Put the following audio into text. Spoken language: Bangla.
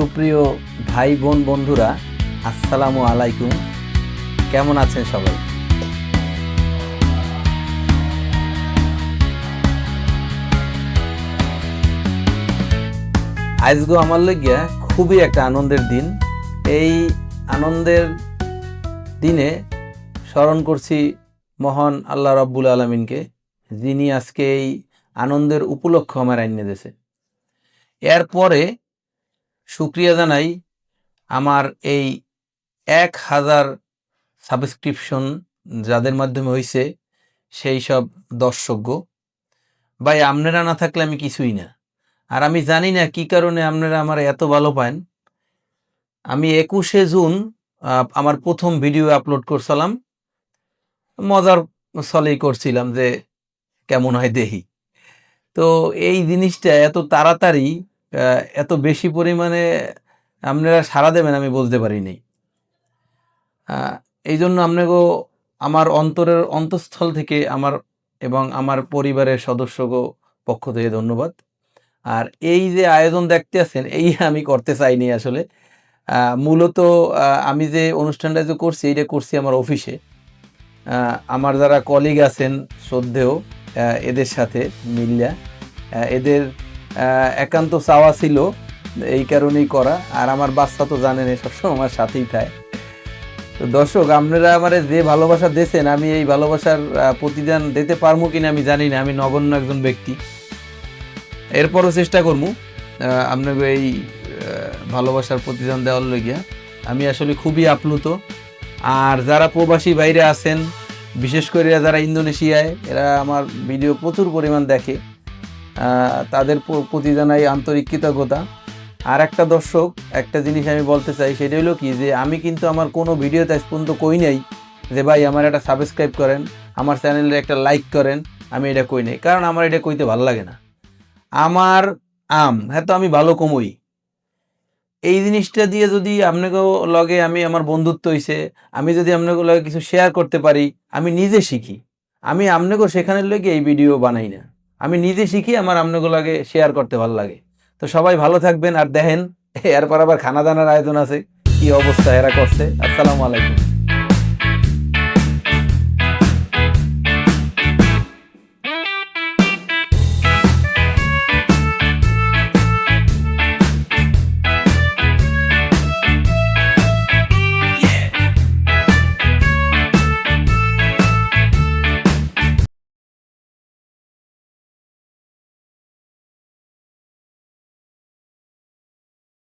সুপ্রিয় ভাই বোন বন্ধুরা, আসসালামু আলাইকুম। কেমন আছেন সবাই? আজগো আমার লাগিয়া খুবই একটা আনন্দের দিন। এই আনন্দের দিনে স্মরণ করছি মহান আল্লাহ রাব্বুল আলামিনকে, যিনি আজকে এই আনন্দের উপলক্ষ আমার আইনে দিয়েছে। এরপরে শুকরিয়া জানাই আমার এই 1000 সাবস্ক্রিপশন যাদের মাধ্যমে হয়েছে সেই সব দর্শকগো। ভাই, আপনারা না থাকলে আমি কিছুই না। আর আমি জানি না কি কারণে আপনারা আমার এত ভালো পান। আমি 21শে জুন আমার প্রথম ভিডিও আপলোড করছিলাম, মজার ছলেই করছিলাম যে কেমন হয় দেখি। তো এই জিনিসটা এত তাড়াতাড়ি এত বেশি পরিমাণে আপনারা সাড়া দেবেন আমি বলতে পারিনি। এই জন্য আপনাকেও আমার অন্তরের অন্তঃস্থল থেকে আমার এবং আমার পরিবারের সদস্যগো পক্ষ থেকে ধন্যবাদ। আর এই যে আয়োজন দেখতে আছেন, এই আমি করতে চাইনি আসলে। মূলত আমি যে অনুষ্ঠানটা যে করছি, এটা করছি আমার অফিসে। আমার যারা কলিগ আছেন শ্রদ্ধেয়, এদের সাথে মিল্লা এদের একান্ত চাওয়া ছিল, এই কারণেই করা। আর আমার বাচ্চা তো জানেন সবসময় আমার সাথেই থাকে। তো দর্শক, আপনারা আমার যে ভালোবাসা দিয়েছেন, আমি এই ভালোবাসার প্রতিদান দিতে পারবো কিনা আমি জানি না। আমি নগণ্য একজন ব্যক্তি, এরপরও চেষ্টা করবো আপনাকে এই ভালোবাসার প্রতিদান দেওয়ার লইগিয়া। আমি আসলে খুবই আপ্লুত। আর যারা প্রবাসী বাইরে আছেন, বিশেষ করে যারা ইন্দোনেশিয়ায়, এরা আমার ভিডিও প্রচুর পরিমাণ দেখে, তাদের প্রতি জানাই আন্তরিক কৃতজ্ঞতা। আর একটা দর্শক, একটা জিনিস আমি বলতে চাই, সেটা হলো কি, যে আমি কিন্তু আমার কোনো ভিডিওতে আজ পর্যন্ত কই নাই যে ভাই আমার একটা সাবস্ক্রাইব করেন, আমার চ্যানেলে একটা লাইক করেন। আমি এটা কই নাই, কারণ আমার এটা কইতে ভালো লাগে না। আমার হ্যাঁ, তো আমি ভালো কমই। এই জিনিসটা দিয়ে যদি আপনাকেও লগে আমি আমার বন্ধুত্ব হইছে, আমি যদি আপনাকে লগে কিছু শেয়ার করতে পারি, আমি নিজে শিখি। আমি আপনাকেও শেখানোর লগে এই ভিডিও বানাই না, আমি নিজে শিখি। আমার আপনাকে লগে শেয়ার করতে ভালো লাগে। তো সবাই ভালো থাকবেন। আর দেখেন, এরপর আবার খানা দানার আয়োজন আছে, কি অবস্থা এরা করছে। আসসালামু আলাইকুম।